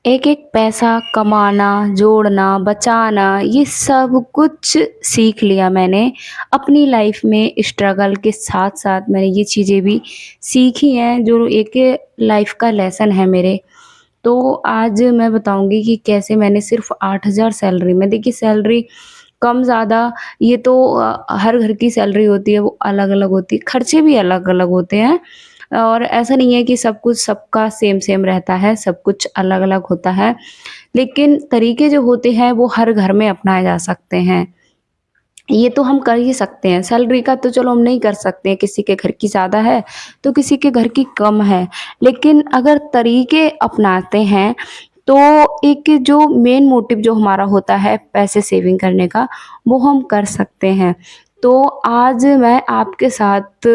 एक एक पैसा कमाना, जोड़ना, बचाना ये सब कुछ सीख लिया मैंने। अपनी लाइफ में स्ट्रगल के साथ-साथ मैंने ये चीज़ें भी सीखी हैं जो एक लाइफ का लेसन है मेरे। तो आज मैं बताऊँगी कि कैसे मैंने सिर्फ़ 8,000 सैलरी में, देखिए सैलरी कम-ज़्यादा ये तो हर घर की सैलरी होती है वो अलग-अलग होती है, खर्चे भी अलग-अलग होते हैं और ऐसा नहीं है कि सब कुछ सबका सेम-सेम रहता है, सब कुछ अलग-अलग होता है। लेकिन तरीके जो होते हैं वो हर घर में अपनाए जा सकते हैं। ये तो हम कर ही सकते हैं, सैलरी का तो चलो हम नहीं कर सकते हैं, किसी के घर की ज़्यादा है, तो किसी के घर की कम है। लेकिन अगर तरीके अपनाते हैं, तो एक जो मेन मोटिव जो हमारा होता है पैसे सेविंग करने का, वो हम कर सकते हैं। तो आज मैं आपके साथ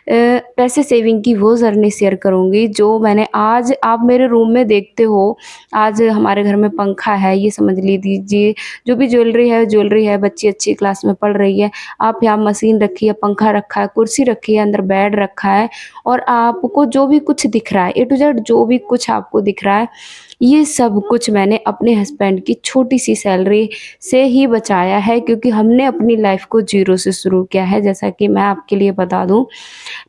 पैसे सेविंग की वो जर्नी शेयर करूँगी जो मैंने आज आप मेरे रूम में देखते हो, आज हमारे घर में पंखा है, ये समझ लीजिए जो भी ज्वेलरी है, बच्ची अच्छी क्लास में पढ़ रही है। आप यहाँ मशीन रखी है, पंखा रखा है, कुर्सी रखी है, अंदर बेड रखा है और आपको जो भी कुछ दिख रहा है, ए टू ज़ेड जो भी कुछ आपको दिख रहा है, ये सब कुछ मैंने अपने हस्बैंड की छोटी-सी सैलरी से ही बचाया है क्योंकि हमने अपनी लाइफ़ को ज़ीरो से शुरू किया है। जैसा कि मैं आपके लिए बता दूँ,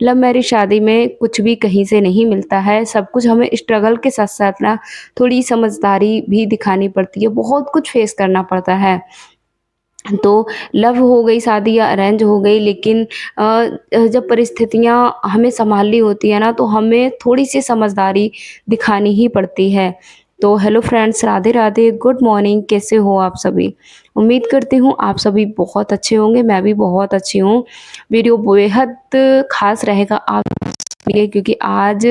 लव मैरिज शादी में कुछ भी कहीं से नहीं मिलता है, सब कुछ हमें स्ट्रगल के साथ-साथ ना थोड़ी समझदारी भी दिखानी पड़ती है, बहुत कुछ फेस करना पड़ता है। तो लव हो गई शादी या अरेंज हो गई लेकिन जब परिस्थितियाँ हमें सँभालनी होती है ना तो हमें थोड़ी-सी समझदारी दिखानी ही पड़ती है। तो hello friends, Radhe Radhe, good morning, कैसे हो आप सभी? उम्मीद करती हूँ आप सभी बहुत अच्छे होंगे, मैं भी बहुत अच्छी हूँ। वीडियो बेहद ख़ास रहेगा आप लिए क्योंकि आज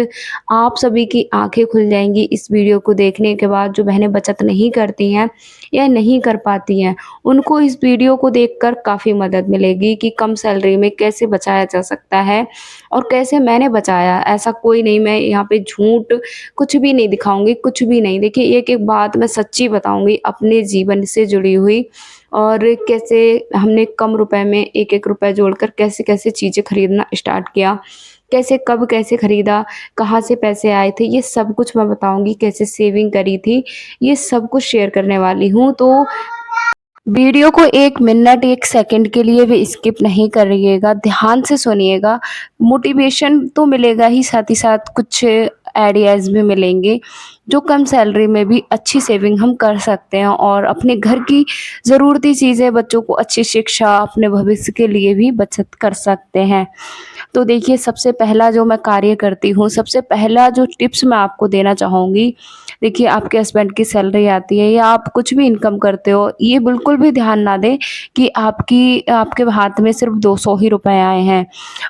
आप सभी की आँखें खुल जाएँगी इस वीडियो को देखने के बाद जो बहनें बचत नहीं करती हैं या नहीं कर पाती हैं, उनको इस वीडियो को देखकर काफ़ी मदद मिलेगी कि कम सैलरी में कैसे बचाया जा सकता है और कैसे मैंने बचाया। ऐसा कोई नहीं, मैं यहाँ पे झूठ कुछ भी नहीं दिखाऊँगी, कुछ भी नहीं। देखिए एक-एक बात मैं सच्ची बताऊँगी अपने जीवन से जुड़ी हुई और कैसे हमने कम रुपए में एक-एक रुपए जोड़कर कैसे-कैसे चीज़ें खरीदना स्टार्ट किया। कैसे कब कैसे खरीदा, कहाँ से पैसे आए थे, ये सब कुछ मैं बताऊँगी, कैसे सेविंग करी थी, ये सब कुछ शेयर करने वाली हूँ। तो वीडियो को 1 मिनट 1 सेकंड के लिए भी स्किप नहीं करिएगा, ध्यान से सुनिएगा। मोटिवेशन तो मिलेगा ही, साथ ही साथ कुछ आइडियाज़ भी मिलेंगे, जो कम सैलरी में भी अच्छी सेविंग हम कर सकते हैं और अपने घर की ज़रूरती चीज़ें, बच्चों को अच्छी शिक्षा, अपने भविष्य के लिए भी बचत कर सकते हैं। तो देखिए सबसे पहला जो मैं कार्य करती हूँ, सबसे पहला जो टिप्स मैं आपको देना चाहूँगी, देखिए आपके हस्बैंड की सैलरी आती है या आप कुछ भी इनकम करते हो, ये बिल्कुल भी ध्यान ना दें कि आपके हाथ में सिर्फ़ 200 ही रुपए आए हैं।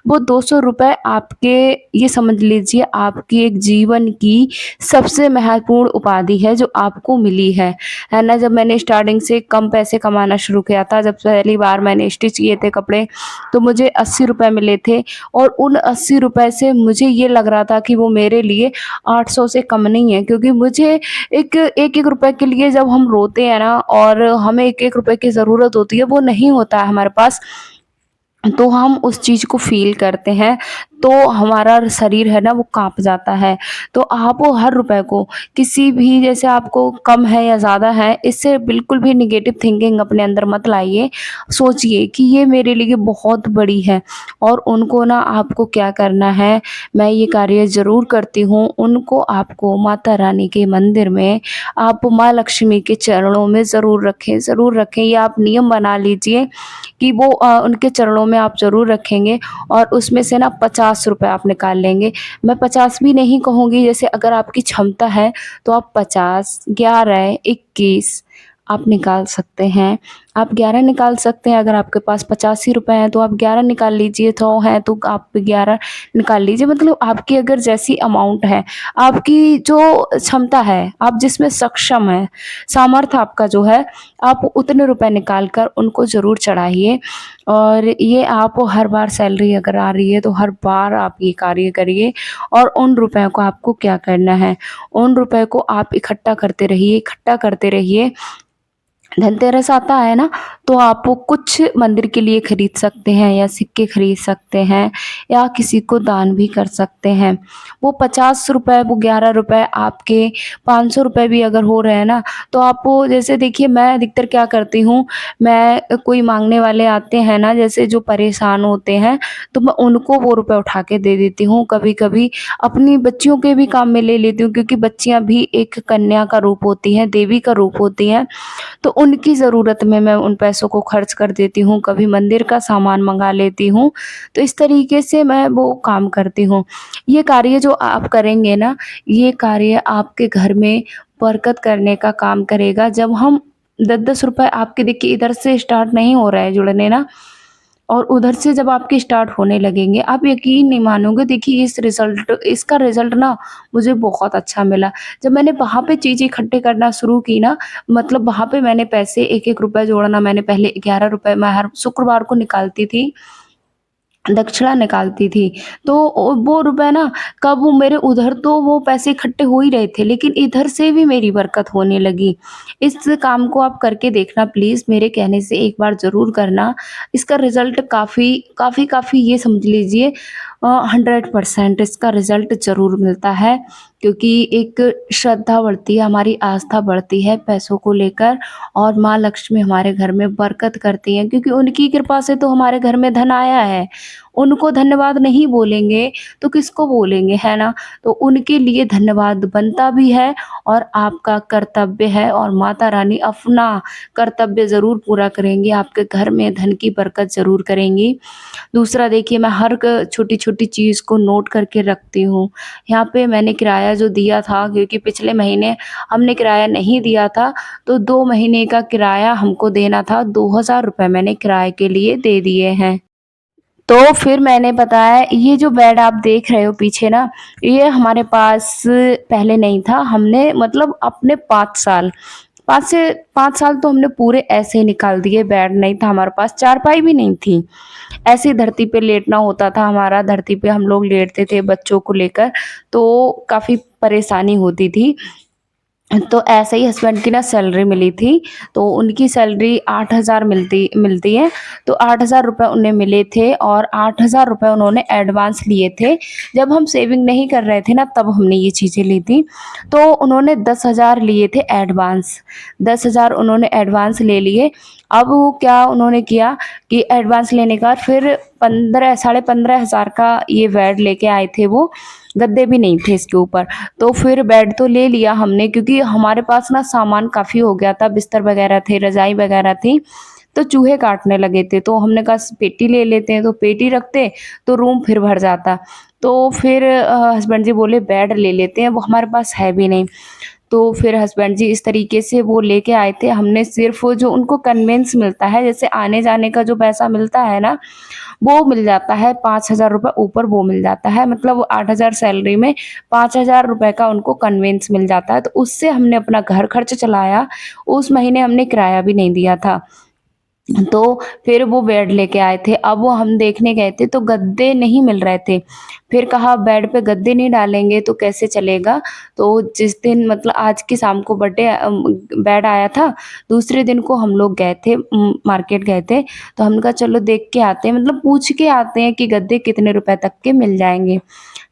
वो 200 रुपए आपके, ये समझ लीजिए आपकी एक जीवन की सबसे महत्वपूर्ण उपाधि है जो आपको मिली है ना? जब मैंने स्टार्टिंग से कम पैसे कमाना शुरू किया था, जब पहली बार मैंने स्टिच किए थे कपड़े, तो मुझे 80 रुपए मिले थे और उन 80 रुपए से मुझे ये लग रहा था कि वो मेरे लिए 800 से कम नहीं है क्योंकि मुझे एक-एक रुपए के लिए जब हम रोते हैं ना और हमें एक-एक रुपए की ज़रूरत होती है, वो नहीं होता है हमारे पास, तो हम उस चीज़ को फ़ील करते हैं, तो हमारा शरीर है ना वो काँप जाता है। तो आप वो हर रुपए को किसी भी, जैसे आपको कम है या ज़्यादा है, इससे बिल्कुल भी नेगेटिव थिंकिंग अपने अंदर मत लाइए। सोचिए कि ये मेरे लिए बहुत बड़ी है और उनको ना आपको क्या करना है, मैं ये कार्य ज़रूर करती हूँ, उनको आपको माता रानी के मंदिर में, आप माँ लक्ष्मी के चरणों में ज़रूर रखें। ये आप नियम बना लीजिए कि वो उनके चरणों में आप ज़रूर रखेंगे और उसमें से ना 50 रुपए आप निकाल लेंगे। मैं 50 भी नहीं कहूँगी, जैसे अगर आपकी क्षमता है तो आप 50, 11, 21 आप निकाल सकते हैं। आप 11 निकाल सकते हैं, अगर आपके पास 85 ही रुपए हैं तो आप 11 निकाल लीजिए, 100 हैं तो आप 11 निकाल लीजिए। मतलब आपकी अगर जैसी अमाउंट है, आपकी जो क्षमता है, आप जिसमें सक्षम हैं, सामर्थ्य आपका जो है, आप उतने रुपए निकाल कर उनको ज़रूर चढ़ाइए। और ये आप हर बार सैलरी अगर आ रही है तो हर बार आप ये कार्य करिए और उन रुपयों को आपको क्या करना है, उन रुपए को आप इकट्ठा करते रहिए, धनतेरस आता है ना, तो आप वो कुछ मंदिर के लिए खरीद सकते हैं या सिक्के खरीद सकते हैं या किसी को दान भी कर सकते हैं। वो ₹50, वो ₹11 आपके ₹500 भी अगर हो रहे हैं ना, तो आप वो जैसे देखिए मैं अधिकतर क्या करती हूँ, मैं कोई माँगने वाले आते हैं ना जैसे जो परेशान होते हैं, तो मैं उनको वो रुपए उठा के दे देती हूँ। कभी-कभी अपनी बच्चियों के भी काम में ले लेती हूँ क्योंकि बच्चियाँ भी एक कन्या का रूप होती हैं, देवी का रूप होती हैं। तो उनकी ज़रूरत में मैं उन पैसों को खर्च कर देती हूँ, कभी मंदिर का सामान मँगा लेती हूँ, तो इस तरीके से मैं वो काम करती हूँ। ये कार्य जो आप करेंगे ना, ये कार्य आपके घर में बरकत करने का काम करेगा। जब हम 10-10 रुपए आपके देखिए इधर से स्टार्ट नहीं हो रहा है जुड़ने ना, और उधर से जब आपके स्टार्ट होने लगेंगे, आप यकीन नहीं मानोगे देखिए इसका रिज़ल्ट ना मुझे बहुत अच्छा मिला। जब मैंने वहाँ पे चीज़ें इकट्ठे करना शुरू की ना, मतलब वहाँ पे मैंने पैसे एक-एक रुपए जोड़ना मैंने पहले ₹11 मैं हर शुक्रवार को निकालती थी, दक्षिणा निकालती थी। तो वो रुपए ना कब वो मेरे उधर तो वो पैसे इकट्ठे हो ही रहे थे, लेकिन इधर से भी मेरी बरकत होने लगी। इस काम को आप करके देखना प्लीज़, मेरे कहने से एक बार ज़रूर करना। इसका रिज़ल्ट काफ़ी ये समझ लीजिए 100% इसका रिज़ल्ट ज़रूर मिलता है, क्योंकि एक श्रद्धा बढ़ती है, हमारी आस्था बढ़ती है पैसों को लेकर, और माँ लक्ष्मी हमारे घर में बरकत करती हैं क्योंकि उनकी कृपा से तो हमारे घर में धन आया है। उनको धन्यवाद नहीं बोलेंगे तो किसको बोलेंगे, है ना? तो उनके लिए धन्यवाद बनता भी है और आपका कर्तव्य है, और माता रानी अपना कर्तव्य ज़रूर पूरा करेंगी, आपके घर में धन की बरकत ज़रूर करेंगी। दूसरा देखिए मैं हर क छोटी-छोटी चीज़ को नोट करके रखती हूँ। यहाँ पे मैंने किराया जो दिया था, क्योंकि पिछले महीने हमने किराया नहीं दिया था, तो 2 महीने का किराया हमको देना था, ₹2000 मैंने किराए के लिए दे दिए हैं। तो फिर मैंने बताया ये जो बेड आप देख रहे हो पीछे ना, ये हमारे पास पहले नहीं था। हमने मतलब अपने 5 साल 5 से 5 साल तो हमने पूरे ऐसे ही निकाल दिए, बेड नहीं था हमारे पास, चारपाई भी नहीं थी। ऐसे ही धरती पे लेटना होता था हमारा, धरती पे हम लोग लेटते थे बच्चों को लेकर, तो काफ़ी परेशानी होती थी। तो ऐसे ही हस्बैंड की ना सैलरी मिली थी, तो उनकी सैलरी 8,000 मिलती मिलती है, तो ₹8,000 उन्हें मिले थे और ₹8,000 उन्होंने एडवांस लिए थे। जब हम सेविंग नहीं कर रहे थे ना, तब हमने ये चीज़ें ली थी। तो उन्होंने 10,000 लिए थे एडवांस, 10,000 उन्होंने एडवांस ले लिए। अब वो क्या उन्होंने किया कि एडवांस लेने के बाद फिर 15 साढ़े 15,000 का ये बेड लेके आए थे वो, गद्दे भी नहीं थे इसके ऊपर। तो फिर बेड तो ले लिया हमने, क्योंकि हमारे पास ना सामान काफ़ी हो गया था, बिस्तर वगैरह थे, रज़ाई वगैरह थी, तो चूहे काटने लगे थे। तो हमने कहा पेटी ले लेते हैं, तो पेटी रखते तो रूम फिर भर जाता। तो फिर हस्बैंड जी बोले बेड ले लेते हैं, वो हमारे पास है भी नहीं। तो फिर हस्बैंड जी इस तरीके से वो लेके आए थे। हमने सिर्फ़ जो उनको कन्वेंस मिलता है, जैसे आने-जाने का जो पैसा मिलता है ना, वो मिल जाता है ₹5,000 ऊपर वो मिल जाता है, मतलब 8,000 सैलरी में ₹5,000 का उनको कन्वेंस मिल जाता है, तो उससे हमने अपना घर खर्च चलाया। उस महीने हमने किराया भी नहीं दिया था। तो फिर वो बेड लेके आए थे। अब वो हम देखने गए थे तो गद्दे नहीं मिल रहे थे। फिर कहा बेड पे गद्दे नहीं डालेंगे तो कैसे चलेगा? तो जिस दिन मतलब आज की शाम को बेड आया था, दूसरे दिन को हम लोग गए थे, मार्केट गए थे। तो हमने कहा चलो देख के आते हैं, मतलब पूछ के आते हैं कि गद्दे कितने रुपए तक के मिल जाएँगे।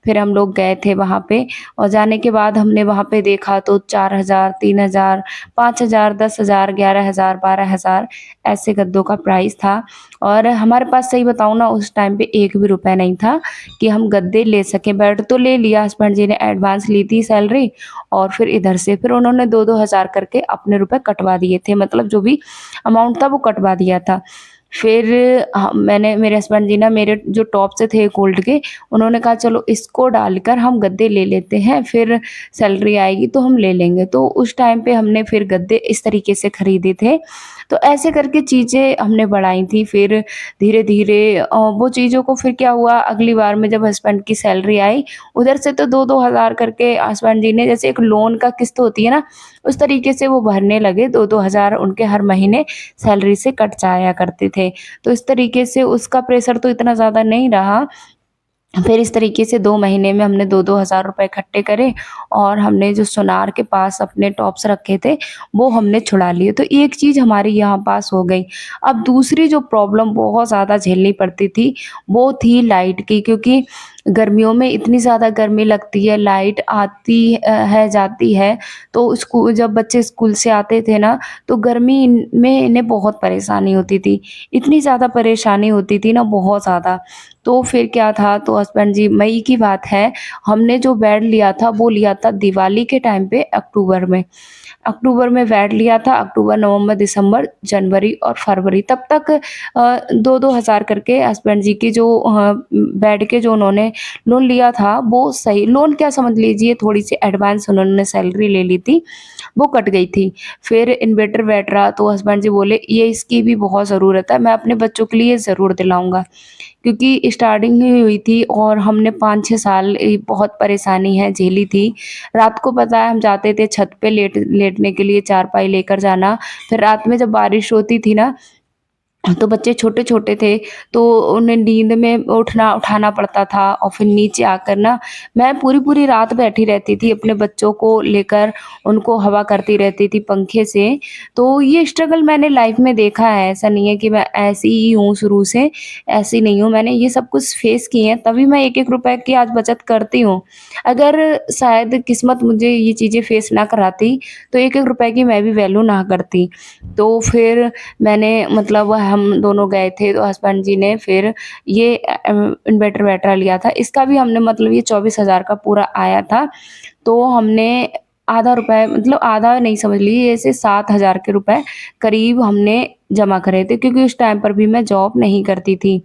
फिर हम लोग गए थे वहाँ पे, और जाने के बाद हमने वहाँ पे देखा तो 4,000, 3,000, 5,000, 10,000, 11,000, 12,000 ऐसे गद्दों का प्राइस था। और हमारे पास सही बताऊँ ना, उस टाइम पे एक भी रुपया नहीं था कि हम गद्दे ले सकें। बेड तो ले लिया, हस्बैंड जी ने एडवांस ली थी सैलरी, और फिर इधर से फिर उन्होंने 2-2 हज़ार करके अपने रुपए कटवा दिए थे, मतलब जो भी अमाउंट था वो कटवा दिया था। फिर मैंने मेरे हस्बैंड जी ना मेरे जो टॉप्स थे गोल्ड के, उन्होंने कहा चलो इसको डालकर हम गद्दे ले लेते हैं, फिर सैलरी आएगी तो हम ले लेंगे। तो उस टाइम पे हमने फिर गद्दे इस तरीके से खरीदे थे। तो ऐसे करके चीज़ें हमने बढ़ाई थी। फिर धीरे-धीरे वो चीज़ों को फिर क्या हुआ, अगली बार में जब हस्बैंड की सैलरी आई, उधर से तो 2-2 हज़ार करके हस्बैंड जी ने, जैसे एक लोन का किस्त होती है ना, उस तरीके से वो भरने लगे। 2-2 हज़ार उनके हर महीने सैलरी से कट जाया करते थे। तो इस तरीके से उसका प्रेशर तो इतना ज़्यादा नहीं रहा। फिर इस तरीके से 2 महीने में हमने 2-2 हज़ार रुपए इकट्ठे करे और हमने जो सोनार के पास अपने टॉप्स रखे थे, वो हमने छुड़ा लिए। तो एक चीज़ हमारी यहाँ पास हो गई। अब दूसरी जो प्रॉब्लम बहुत ज़्यादा झेलनी पड़ती थी, वो थी लाइट की, क्योंकि गर्मियों में इतनी ज़्यादा गर्मी लगती है, लाइट आती है, जाती है। तो जब बच्चे स्कूल से आते थे ना, तो गर्मी में इन्हें बहुत परेशानी होती थी। इतनी ज़्यादा परेशानी होती थी ना, बहुत ज़्यादा। तो फिर क्या था, तो हस्बैंड जी, मई की बात है, हमने जो बेड लिया था वो लिया था दिवाली के टाइम पे अक्टूबर में। अक्टूबर में बेड लिया था, अक्टूबर, नवंबर, दिसंबर, जनवरी और फरवरी तब तक 2-2 हज़ार करके हस्बैंड जी की जो बेड के जो उन्होंने लोन लिया था, वो सही लोन क्या समझ लीजिए, थोड़ी-सी एडवांस उन्होंने सैलरी ले ली थी, वो कट गई थी। फिर इन्वर्टर बैठ रहा, तो हस्बैंड जी बोले, "ये इसकी भी बहुत ज़रूरत है, मैं अपने बच्चों के लिए ज़रूर दिलाऊँगा।" क्योंकि स्टार्टिंग ही हुई थी और हमने 5-6 साल बहुत परेशानी है झेली थी। रात को पता है हम जाते थे छत पे लेटने के लिए, चारपाई लेकर जाना, फिर रात में जब बारिश होती थी ना, तो बच्चे छोटे-छोटे थे, तो उन्हें नींद में उठाना पड़ता था और फिर नीचे आकर ना मैं पूरी-पूरी रात बैठी रहती थी अपने बच्चों को लेकर, उनको हवा करती रहती थी पंखे से। तो ये स्ट्रगल मैंने लाइफ़ में देखा है, ऐसा नहीं है कि मैं ऐसी ही हूँ शुरू से, ऐसी नहीं हूँ। मैंने ये सब कुछ फेस किए हैं, तभी मैं एक-एक रुपए की आज बचत करती हूँ। अगर शायद किस्मत मुझे ये चीज़ें फेस ना कराती, तो एक-एक रुपए की मैं भी वैल्यू ना करती। तो फिर मैंने मतलब हम दोनों गए थे, तो हस्बैंड जी ने फिर ये इन्वर्टर बैटरा लिया था। इसका भी हमने मतलब ये 24,000 का पूरा आया था। तो हमने आधा रुपए, मतलब आधा नहीं समझ लीजिए, ऐसे 7,000 के रुपए करीब हमने जमा करे थे, क्योंकि उस टाइम पर भी मैं जॉब नहीं करती थी।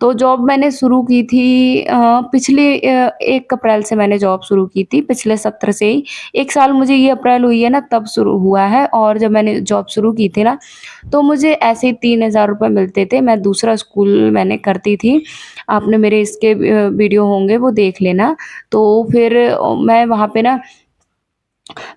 तो जॉब मैंने शुरू की थी पिछले 1 अप्रैल से मैंने जॉब शुरू की थी, पिछले सत्र से ही। 1 साल मुझे ये अप्रैल हुई है ना, तब शुरू हुआ है, और जब मैंने जॉब शुरू की थी ना, तो मुझे ऐसे ही 3,000 रुपए मिलते थे। मैं दूसरा स्कूल मैंने करती थी। आपने मेरे इसके वीडियो होंगे, वो देख लेना। तो फिर मैं वहाँ पे ना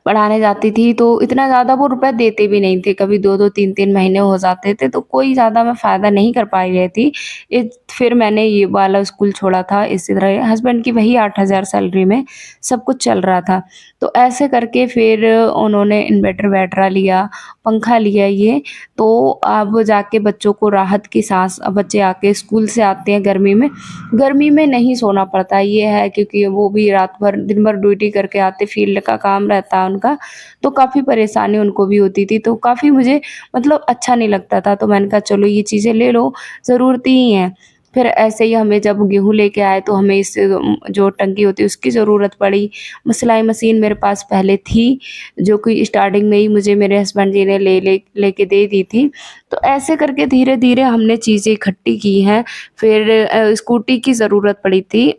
पढ़ाने जाती थी, तो इतना ज़्यादा वो रुपए देते भी नहीं थे, कभी 2-2 3-3 महीने हो जाते थे, तो कोई ज़्यादा मैं फ़ायदा नहीं कर पाई रही थी। फिर मैंने ये वाला स्कूल छोड़ा था, इसी तरह हस्बैंड की वही 8,000 सैलरी में सब कुछ चल रहा था। तो ऐसे करके फिर उन्होंने इन्वर्टर बैटरा लिया, पंखा लिया ये, तो अब जाके बच्चों को राहत की साँस, अब बच्चे आके स्कूल से आते हैं गर्मी में नहीं सोना पड़ता, ये है, क्योंकि वो भी रात भर दिन भर ड्यूटी करके आते, फील्ड का काम रहता है उनका, तो काफ़ी परेशानी उनको भी होती थी, तो काफ़ी मुझे मतलब अच्छा नहीं लगता था, तो मैंने कहा चलो ये चीज़ें ले लो, ज़रूरती ही हैं। फिर ऐसे ही हमें जब गेहूँ लेके आए, तो हमें जो टंकी होती है उसकी ज़रूरत पड़ी। सिलाई मशीन मेरे पास पहले थी, जो कि स्टार्टिंग में ही मुझे मेरे हस्बैंड जी ने लेके दे दी थी। तो ऐसे करके धीरे-धीरे हमने चीज़ें इकट्ठी की हैं। फिर स्कूटी की ज़रूरत पड़ी थी।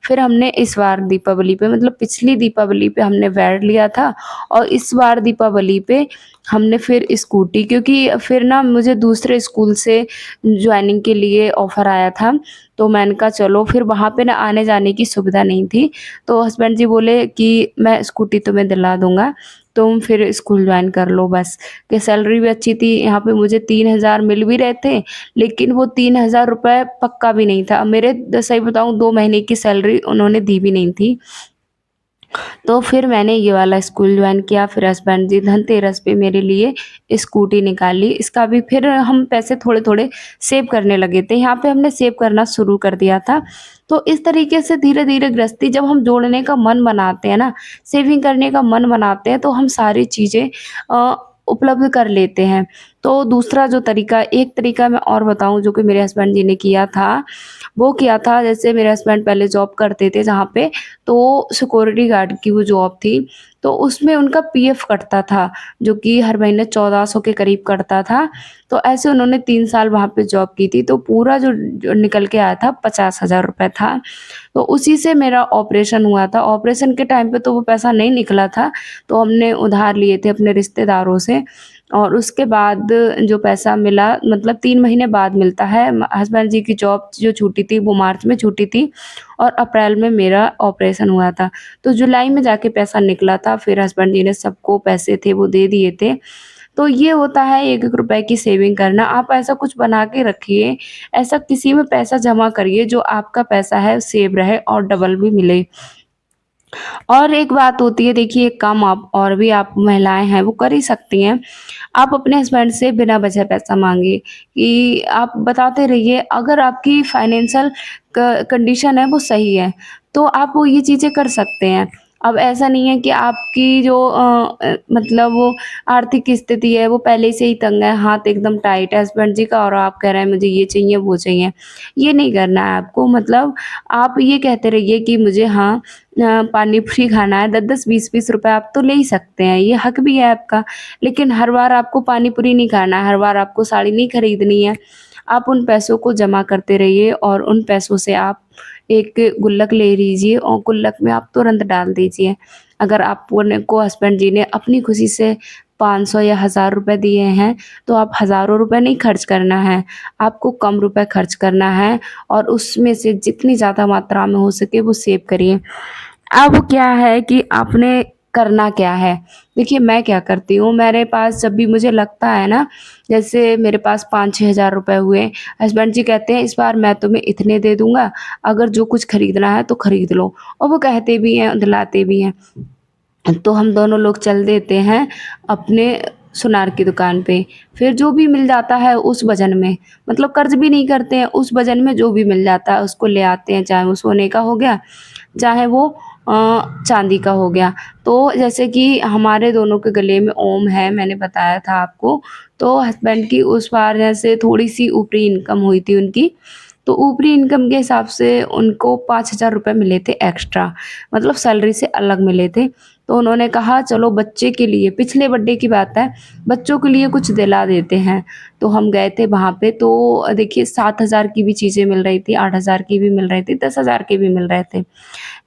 फिर हमने इस बार दीपावली पे, मतलब पिछली दीपावली पे हमने वैड लिया था, और इस बार दीपावली पे हमने फिर स्कूटी, क्योंकि फिर ना मुझे दूसरे स्कूल से जॉइनिंग के लिए ऑफ़र आया था, तो मैंने कहा चलो, फिर वहाँ पे ना आने-जाने की सुविधा नहीं थी, तो हस्बैंड जी बोले कि मैं स्कूटी तुम्हें दिला दूँगा, तुम फिर स्कूल जॉइन कर लो बस। कि सैलरी भी अच्छी थी, यहाँ पे मुझे 3,000 मिल भी रहे थे, लेकिन वो 3,000 रुपए पक्का भी नहीं था। मेरे सही बताऊँ 2 महीने की सैलरी उन्होंने दी भी नहीं थी। तो फिर मैंने ये वाला स्कूल जॉइन किया, फिर हस्बैंड जी धनतेरस पे मेरे लिए स्कूटी निकाली। इसका भी फिर हम पैसे थोड़े-थोड़े सेव करने लगे थे। यहाँ पे हमने सेव करना शुरू कर दिया था। तो इस तरीके से धीरे-धीरे गृहस्थी जब हम जोड़ने का मन बनाते हैं ना, सेविंग करने का मन बनाते हैं, तो हम सारी चीज़ें उपलब्ध कर लेते हैं। तो दूसरा जो तरीका, एक तरीका मैं और बताऊँ जो कि मेरे हस्बैंड जी ने किया था, वो किया था, जैसे मेरे हस्बैंड पहले जॉब करते थे जहाँ पे, तो सिक्योरिटी गार्ड की वो जॉब थी, तो उसमें उनका पीएफ कटता था, जो कि हर महीने 1400 के करीब कटता था। तो ऐसे उन्होंने 3 साल वहाँ पे जॉब की थी, तो पूरा जो निकल के आया था 50,000 रुपए था। तो उसी से मेरा ऑपरेशन हुआ था। ऑपरेशन के टाइम पे तो वो पैसा नहीं निकला था, तो हमने उधार लिए थे अपने रिश्तेदारों से, और उसके बाद जो पैसा मिला मतलब 3 महीने बाद मिलता है। हस्बैंड जी की जॉब जो छूटी थी वो मार्च में छूटी थी और अप्रैल में मेरा ऑपरेशन हुआ था। तो जुलाई में जाके पैसा निकला था, फिर हस्बैंड जी ने सबको पैसे थे वो दे दिए थे। तो ये होता है एक-एक रुपए की सेविंग करना। आप ऐसा कुछ बना के रखिए, ऐसा किसी में पैसा जमा करिए जो आपका पैसा है सेव रहे और डबल भी मिले। और एक बात होती है, देखिए एक काम आप और भी आप महिलाएँ हैं वो कर ही सकती हैं। आप अपने हस्बैंड से बिना वजह पैसा माँगिए कि आप बताते रहिए, अगर आपकी फाइनेंशियल क कंडीशन है वो सही है, तो आप वो ये चीज़ें कर सकते हैं। अब ऐसा नहीं है कि आपकी जो मतलब वो आर्थिक स्थिति है वो पहले से ही तंग है, हाथ एकदम टाइट है हस्बैंड जी का और आप कह रहे हैं मुझे ये चाहिए, वो चाहिए। ये नहीं करना है आपको, मतलब आप ये कहते रहिए कि मुझे हाँ पानी पूरी खाना है, 10-10, 20-20 रुपए आप तो ले ही सकते हैं, ये हक भी है आपका। लेकिन हर बार आपको पानी पूरी नहीं खाना है, हर बार आपको साड़ी नहीं खरीदनी है। आप उन पैसों को जमा करते रहिए और उन पैसों से आप एक गुल्लक ले लीजिए और गुल्लक में आप तुरंत डाल दीजिए। अगर आपने को हस्बैंड जी ने अपनी खुशी से 500 या 1000 रुपए दिए हैं, तो आप हज़ारों रुपए नहीं खर्च करना है, आपको कम रुपए खर्च करना है और उसमें से जितनी ज़्यादा मात्रा में हो सके वो सेव करिए। अब क्या है कि आपने करना क्या है? देखिए मैं क्या करती हूँ, मेरे पास जब भी मुझे लगता है ना, जैसे मेरे पास 5-6 हज़ार रुपए हुए, हस्बैंड जी कहते हैं इस बार मैं तुम्हें इतने दे दूँगा, अगर जो कुछ खरीदना है तो खरीद लो। और वो कहते भी हैं, दिलाते भी हैं। तो हम दोनों लोग चल देते हैं अपने सुनार की दुकान पे। फिर जो भी मिल जाता है उस वज़न में, मतलब कर्ज़ भी नहीं करते हैं, उस वज़न में जो भी मिल जाता है उसको ले आते हैं, चाहे वो सोने का हो गया, चाहे वो चाँदी का हो गया। तो जैसे कि हमारे दोनों के गले में ओम है, मैंने बताया था आपको, तो हस्बैंड की उस बार जैसे थोड़ी-सी ऊपरी इनकम हुई थी उनकी, तो ऊपरी इनकम के हिसाब से उनको 5,000 रुपए मिले थे एक्स्ट्रा, मतलब सैलरी से अलग मिले थे। तो उन्होंने कहा चलो बच्चे के लिए, पिछले बर्थडे की बात है, बच्चों के लिए कुछ दिला देते हैं। तो हम गए थे वहाँ पे, तो देखिए 7,000 की भी चीज़ें मिल रही थी, 8,000 की भी मिल रही थी, 10,000 की भी मिल रहे थे।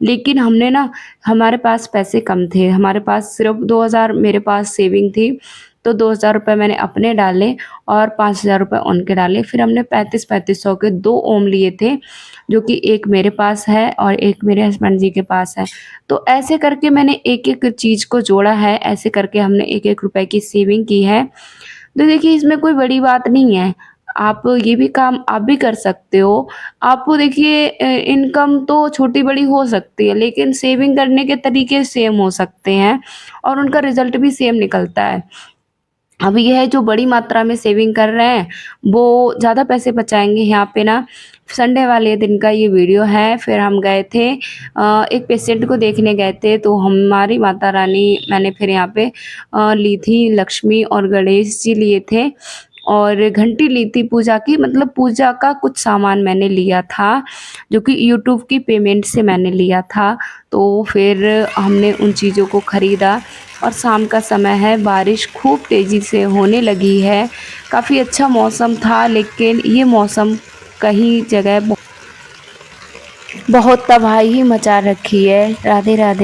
लेकिन हमने ना, हमारे पास पैसे कम थे, हमारे पास सिर्फ़ 2,000 मेरे पास सेविंग थी, तो 2,000 रुपए मैंने अपने डाले और 5,000 रुपए उनके डाले। फिर हमने 35-3500 के 2 ओम लिए थे, जो कि एक मेरे पास है और एक मेरे हस्बैंड जी के पास है। तो ऐसे करके मैंने एक-एक चीज़ को जोड़ा है, ऐसे करके हमने एक-एक रुपए की सेविंग की है। तो देखिए इसमें कोई बड़ी बात नहीं है, आप ये भी काम आप भी कर सकते हो। आपको देखिए इनकम तो छोटी-बड़ी हो सकती है, लेकिन सेविंग करने के तरीके सेम हो सकते हैं और उनका रिज़ल्ट भी सेम निकलता है। अब ये है जो बड़ी मात्रा में सेविंग कर रहे हैं, वो ज़्यादा पैसे बचाएँगे। यहाँ पे ना संडे वाले दिन का ये वीडियो है, फिर हम गए थे एक पेशेंट को देखने गए थे, तो हमारी माता रानी मैंने फिर यहाँ पे ली थी, लक्ष्मी और गणेश जी लिए थे और घंटी ली थी पूजा की, मतलब पूजा का कुछ सामान मैंने लिया था, जो कि यूट्यूब की पेमेंट से मैंने लिया था। तो फिर हमने उन चीज़ों को खरीदा और शाम का समय है, बारिश खूब तेज़ी से होने लगी है। काफ़ी अच्छा मौसम था, लेकिन ये मौसम कहीं जगह बहुत तबाही मचा रखी है। राधे राधे।